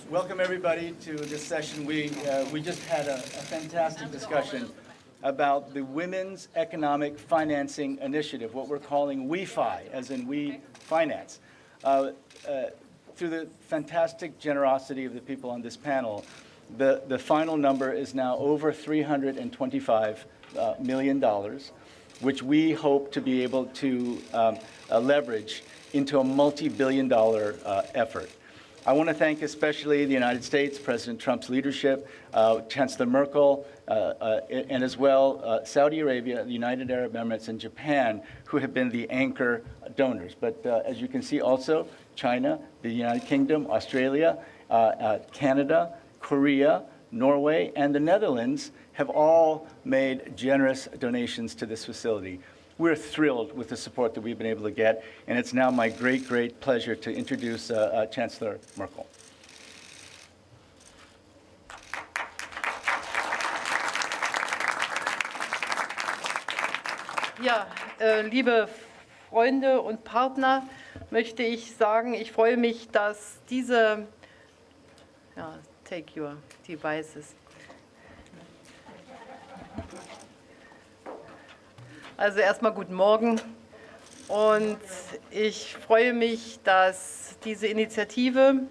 Welcome everybody to this session. We just had a fantastic discussion about the Women's Economic Financing Initiative, what we're calling WeFi, as in We Finance. Through the fantastic generosity of the people on this panel, the final number is now over $325 million, which we hope to be able to leverage into a multi-billion-dollar effort. I want to thank especially the United States, President Trump's leadership, Chancellor Merkel, and as well Saudi Arabia, the United Arab Emirates, and Japan, who have been the anchor donors. But as you can see also, China, the United Kingdom, Australia, Canada, Korea, Norway, and the Netherlands have all made generous donations to this facility. We're thrilled with the support that we've been able to get, and it's now my great, great pleasure to introduce Chancellor Merkel. Ja, liebe Freunde und Partner, möchte ich sagen, ich freue mich, dass diese, take your devices. Also erstmal guten Morgen und ich freue mich, dass diese Initiative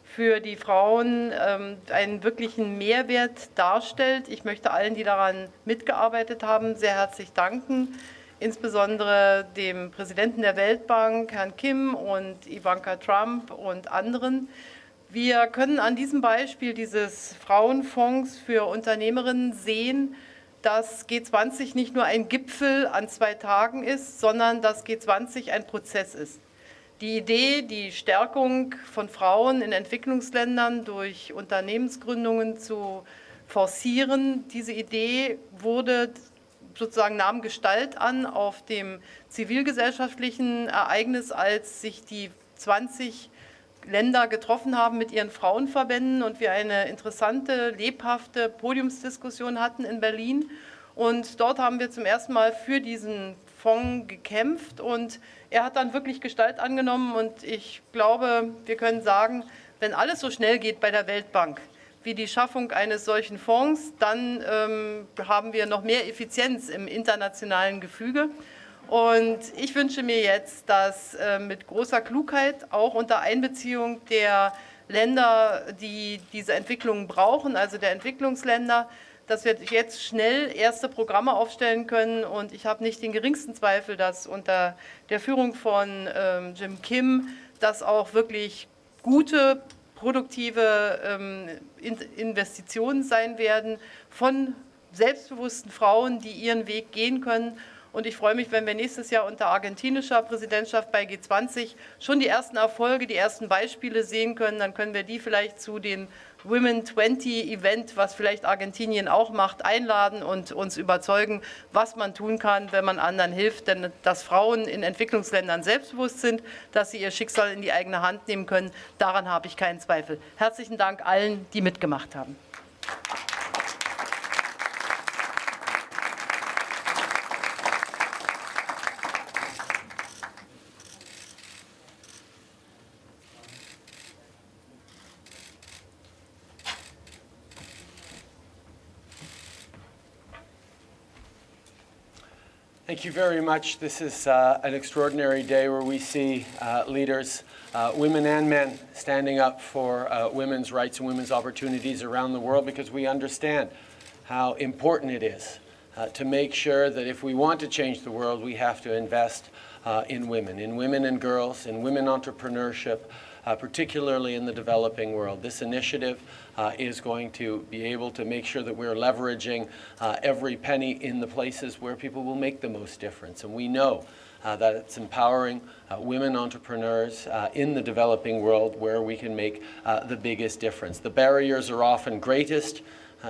für die Frauen einen wirklichen Mehrwert darstellt. Ich möchte allen, die daran mitgearbeitet haben, sehr herzlich danken, insbesondere dem Präsidenten der Weltbank, Herrn Kim, und Ivanka Trump und anderen. Wir können an diesem Beispiel dieses Frauenfonds für Unternehmerinnen sehen, dass G20 nicht nur ein Gipfel an 2 Tagen ist, sondern dass G20 ein Prozess ist. Die Idee, die Stärkung von Frauen in Entwicklungsländern durch Unternehmensgründungen zu forcieren, diese Idee nahm Gestalt an auf dem zivilgesellschaftlichen Ereignis, als sich die 20 Länder getroffen haben mit ihren Frauenverbänden und wir eine interessante, lebhafte Podiumsdiskussion hatten in Berlin. Und dort haben wir zum ersten Mal für diesen Fonds gekämpft und er hat dann wirklich Gestalt angenommen. Und ich glaube, wir können sagen, wenn alles so schnell geht bei der Weltbank wie die Schaffung eines solchen Fonds, dann haben wir noch mehr Effizienz im internationalen Gefüge. Und ich wünsche mir jetzt, dass mit großer Klugheit, auch unter Einbeziehung der Länder, die diese Entwicklungen brauchen, also der Entwicklungsländer, dass wir jetzt schnell erste Programme aufstellen können. Und ich habe nicht den geringsten Zweifel, dass unter der Führung von Jim Kim das auch wirklich gute, produktive Investitionen sein werden von selbstbewussten Frauen, die ihren Weg gehen können. Und ich freue mich, wenn wir nächstes Jahr unter argentinischer Präsidentschaft bei G20 schon die ersten Erfolge, die ersten Beispiele sehen können. Dann können wir die vielleicht zu den Women 20 Event, was vielleicht Argentinien auch macht, einladen und uns überzeugen, was man tun kann, wenn man anderen hilft. Denn dass Frauen in Entwicklungsländern selbstbewusst sind, dass sie ihr Schicksal in die eigene Hand nehmen können, daran habe ich keinen Zweifel. Herzlichen Dank allen, die mitgemacht haben. Thank you very much. This is an extraordinary day where we see leaders, women and men, standing up for women's rights and women's opportunities around the world, because we understand how important it is to make sure that if we want to change the world, we have to invest in women and girls, in women entrepreneurship, particularly in the developing world. This initiative is going to be able to make sure that we're leveraging every penny in the places where people will make the most difference. And we know that it's empowering women entrepreneurs in the developing world where we can make the biggest difference. The barriers are often greatest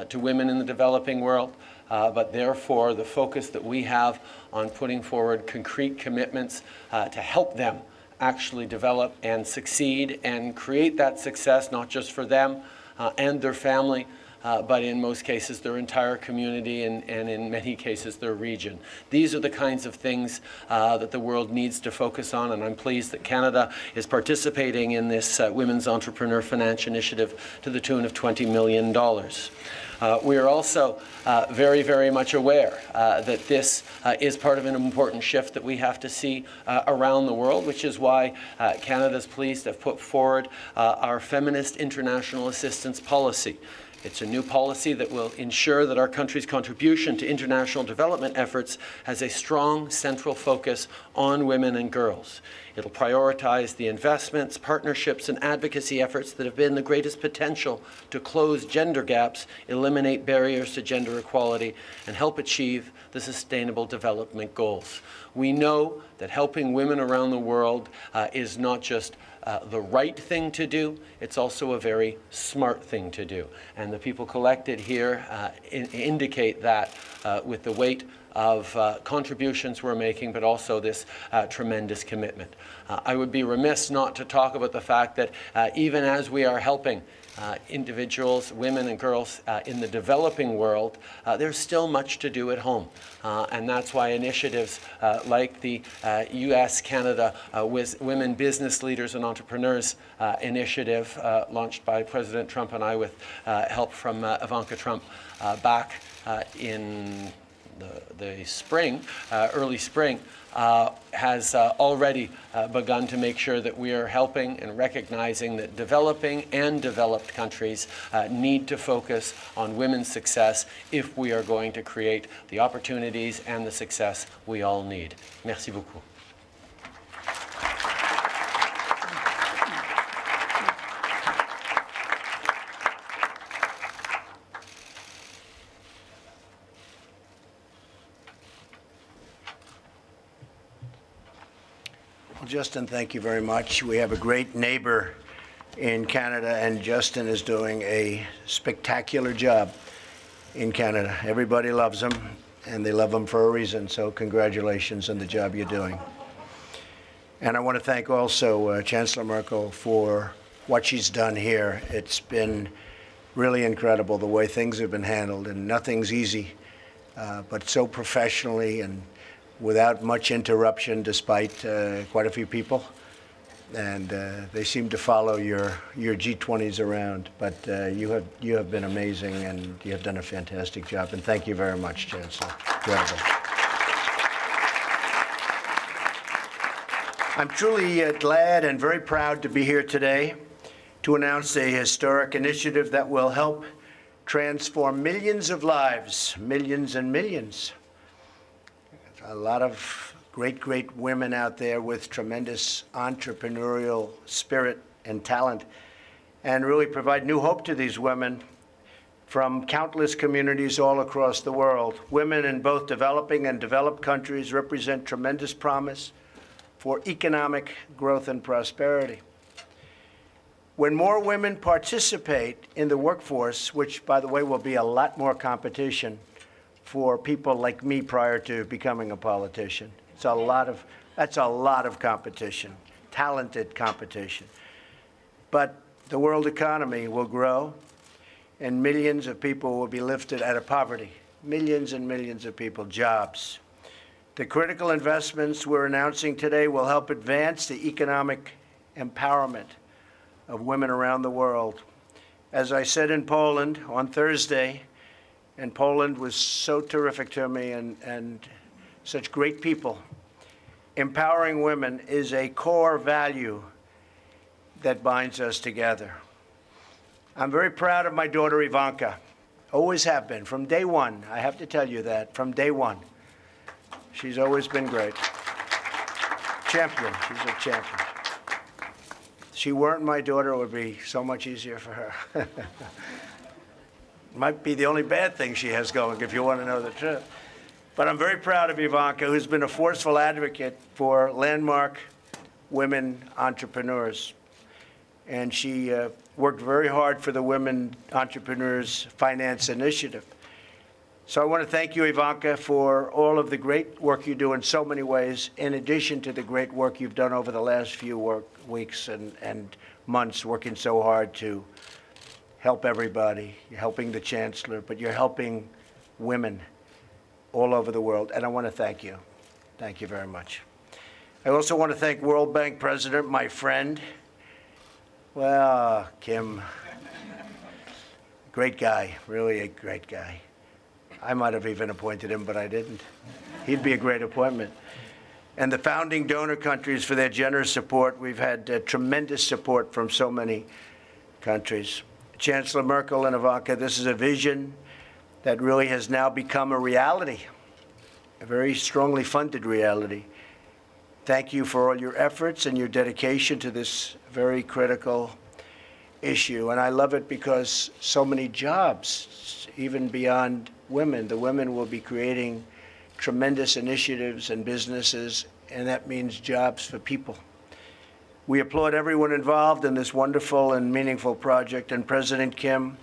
to women in the developing world, but therefore the focus that we have on putting forward concrete commitments to help them actually develop and succeed and create that success, not just for them and their family, but in most cases their entire community and in many cases their region. These are the kinds of things that the world needs to focus on, and I'm pleased that Canada is participating in this Women's Entrepreneur Finance Initiative to the tune of $20 million. We are also very, very much aware that this is part of an important shift that we have to see around the world, which is why Canada's pleased to have put forward our Feminist International Assistance Policy. It's a new policy that will ensure that our country's contribution to international development efforts has a strong central focus on women and girls. It'll prioritize the investments, partnerships, and advocacy efforts that have been the greatest potential to close gender gaps, eliminate barriers to gender equality, and help achieve the Sustainable Development Goals. We know that helping women around the world is not just the right thing to do, it's also a very smart thing to do. And the people collected here indicate that with the weight of contributions we're making, but also this tremendous commitment. I would be remiss not to talk about the fact that even as we are helping individuals, women and girls in the developing world, there's still much to do at home. And that's why initiatives like the US-Canada Women Business Leaders and Entrepreneurs Initiative, launched by President Trump and I with help from Ivanka Trump back in the spring, early spring, has already begun to make sure that we are helping and recognizing that developing and developed countries need to focus on women's success if we are going to create the opportunities and the success we all need. Merci beaucoup. Justin, thank you very much. We have a great neighbor in Canada, and Justin is doing a spectacular job in Canada. Everybody loves him, and they love him for a reason, so congratulations on the job you're doing. And I want to thank also Chancellor Merkel for what she's done here. It's been really incredible the way things have been handled, and nothing's easy, but so professionally and without much interruption, despite quite a few people. And they seem to follow your G20s around. But you have been amazing, and you have done a fantastic job. And thank you very much, Chancellor. Incredible. I'm truly glad and very proud to be here today to announce a historic initiative that will help transform millions of lives, millions and millions. A lot of great women out there with tremendous entrepreneurial spirit and talent, and really provide new hope to these women from countless communities all across the world. Women in both developing and developed countries represent tremendous promise for economic growth and prosperity. When more women participate in the workforce, which, by the way, will be a lot more competition for people like me prior to becoming a politician. That's a lot of competition, talented competition. But the world economy will grow, and millions of people will be lifted out of poverty. Millions and millions of people, jobs. The critical investments we're announcing today will help advance the economic empowerment of women around the world. As I said in Poland on Thursday, and Poland was so terrific to me and such great people. Empowering women is a core value that binds us together. I'm very proud of my daughter Ivanka. Always have been, from day one. I have to tell you that, from day one. She's always been great. Champion, she's a champion. If she weren't my daughter, it would be so much easier for her. Might be the only bad thing she has going, if you want to know the truth. But I'm very proud of Ivanka, who's been a forceful advocate for landmark women entrepreneurs. And she worked very hard for the Women Entrepreneurs Finance Initiative. So I want to thank you, Ivanka, for all of the great work you do in so many ways, in addition to the great work you've done over the last few weeks and months, working so hard to help everybody. You're helping the Chancellor, but you're helping women all over the world, and I want to thank you. Thank you very much. I also want to thank World Bank President, my friend, well, Kim, great guy, really a great guy. I might have even appointed him, but I didn't. He'd be a great appointment. And the founding donor countries for their generous support. We've had tremendous support from so many countries. Chancellor Merkel and Ivanka, this is a vision that really has now become a reality, a very strongly funded reality. Thank you for all your efforts and your dedication to this very critical issue. And I love it because so many jobs, even beyond women, the women will be creating tremendous initiatives and businesses, and that means jobs for people. We applaud everyone involved in this wonderful and meaningful project, and President Kim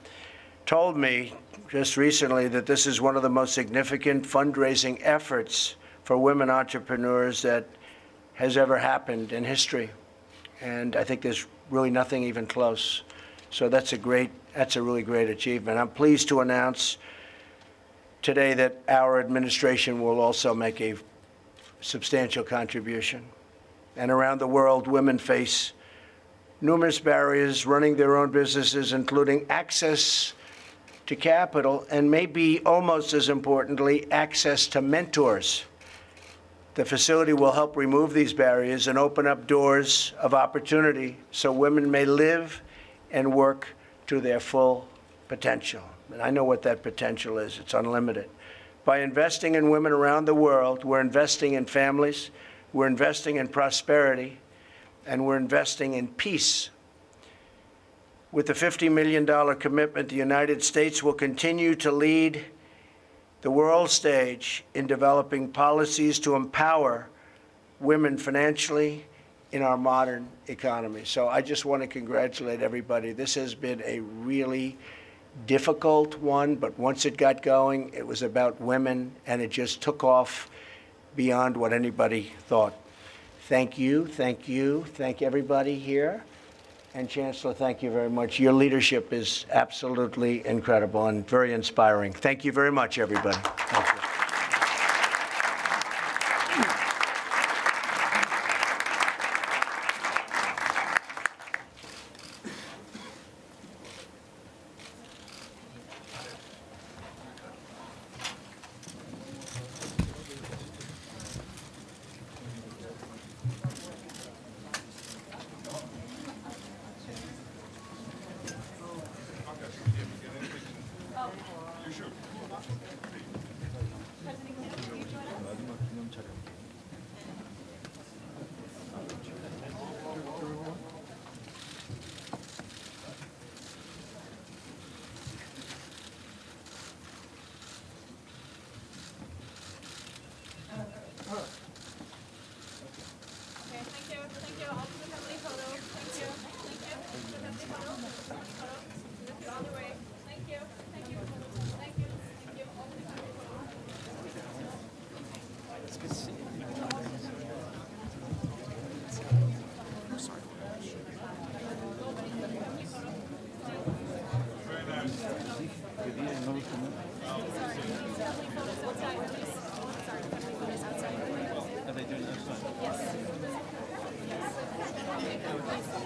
told me just recently that this is one of the most significant fundraising efforts for women entrepreneurs that has ever happened in history. And I think there's really nothing even close. So that's a really great achievement. I'm pleased to announce today that our administration will also make a substantial contribution. And around the world, women face numerous barriers running their own businesses, including access to capital, and maybe almost as importantly, access to mentors. The facility will help remove these barriers and open up doors of opportunity so women may live and work to their full potential. And I know what that potential is. It's unlimited. By investing in women around the world, we're investing in families, we're investing in prosperity, and we're investing in peace. With the $50 million commitment, the United States will continue to lead the world stage in developing policies to empower women financially in our modern economy. So I just want to congratulate everybody. This has been a really difficult one, but once it got going, it was about women, and it just took off beyond what anybody thought. Thank you, thank you, thank everybody here. And Chancellor, thank you very much. Your leadership is absolutely incredible and very inspiring. Thank you very much, everybody. Thank you.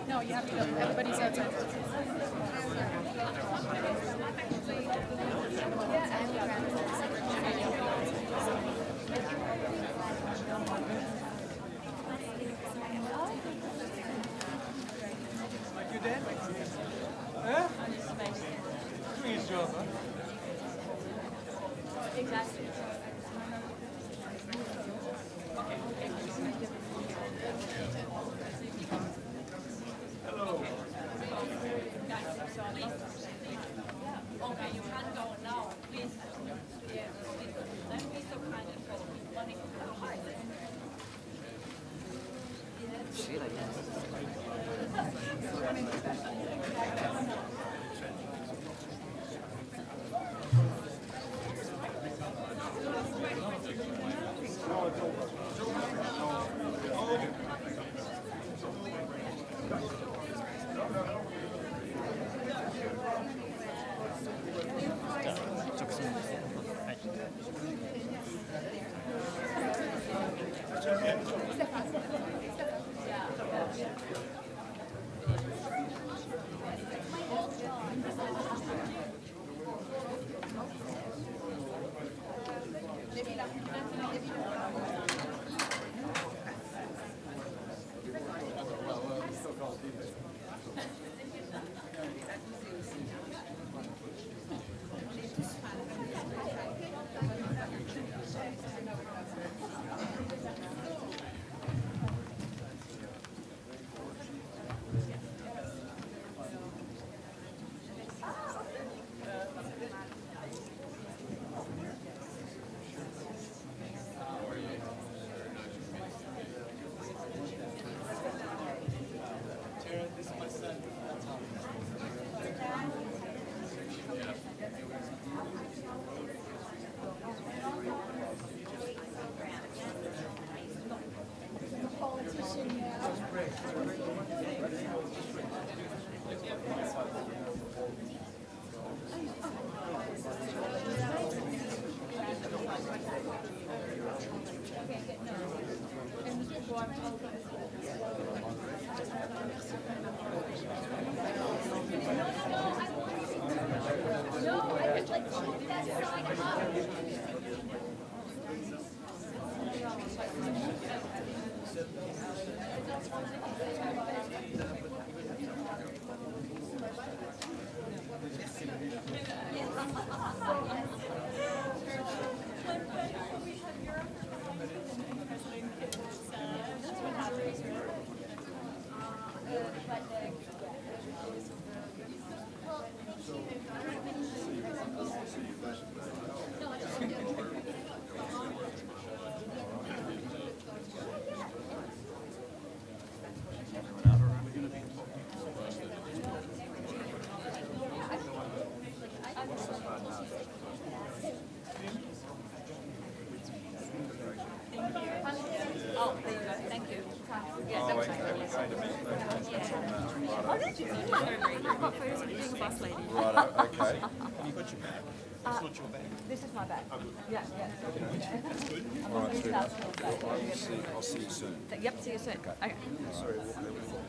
No, you have to go. Everybody's outside. You dead? Huh? Doing his job, huh? Exactly. Okay, you can go now, please. Yeah, let me so kind of wanting to Oh, there you go. Thank you. Yeah, that was great. Oh, did you? I've got photos of you being a bus lady. Right, okay. Have you got your bag? It's not your bag. This is my bag. Yeah, yeah. All right, sweetheart. I'll see you soon. Yep, see you soon. Okay. Sorry, walk over now.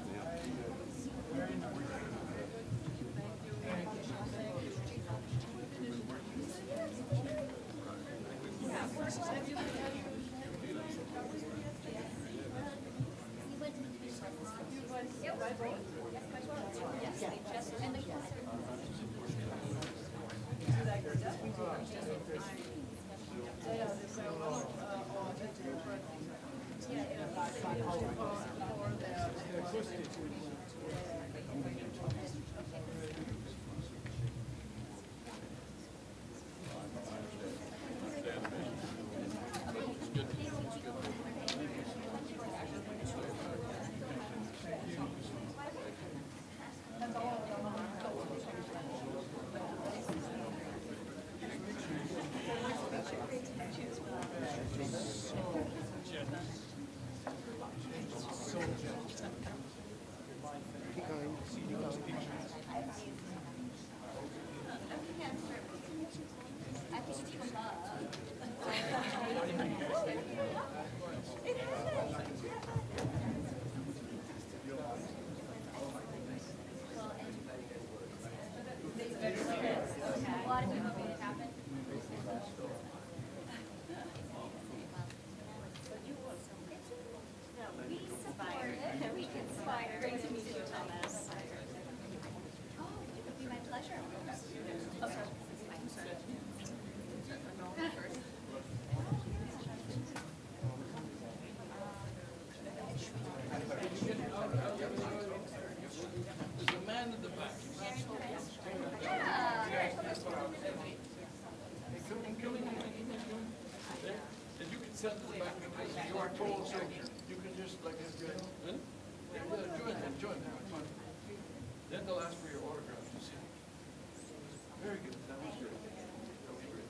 Then they'll ask for your autograph, you see. Very good, that was great. That was great.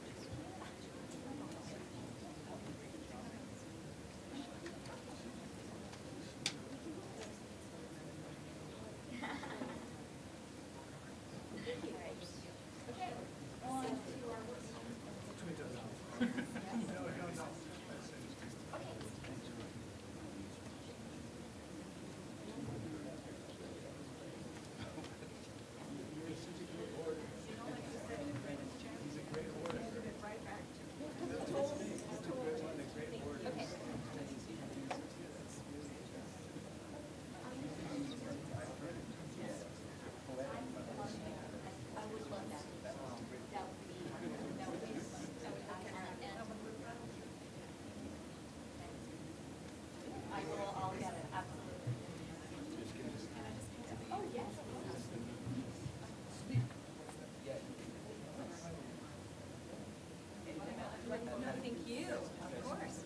Thank you. Of course.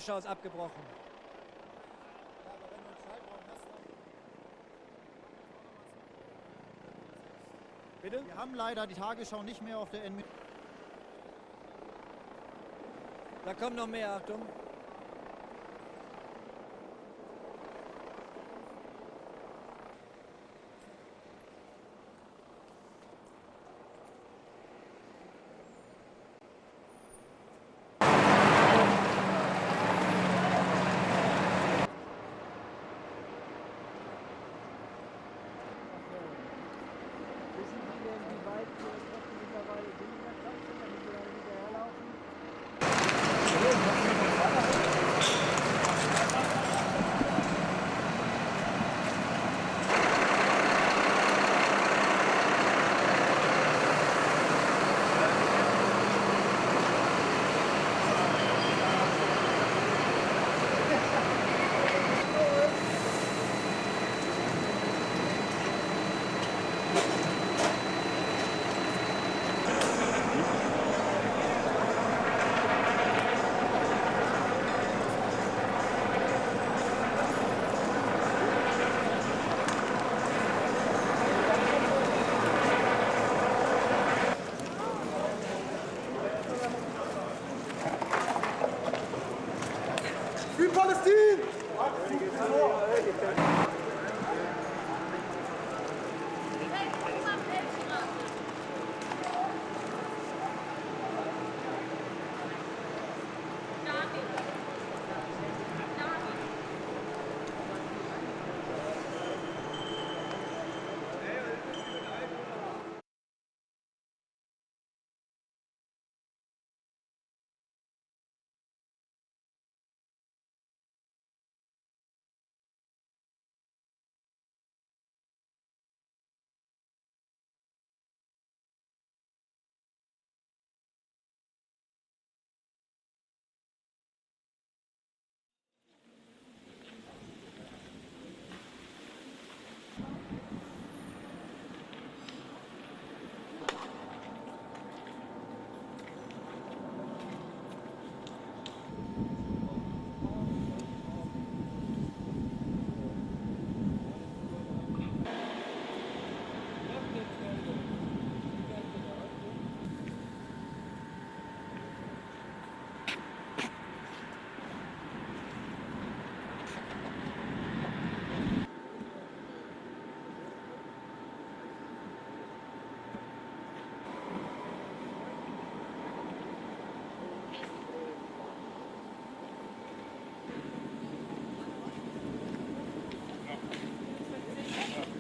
Tagesschau ist abgebrochen. Bitte? Wir haben leider die Tagesschau nicht mehr auf der N. Da kommt noch mehr, Achtung. Wissen Sie denn, wie weit wir mittlerweile sind in der Klasse, damit wir da hinterherlaufen? Wie Palästin!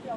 Ja,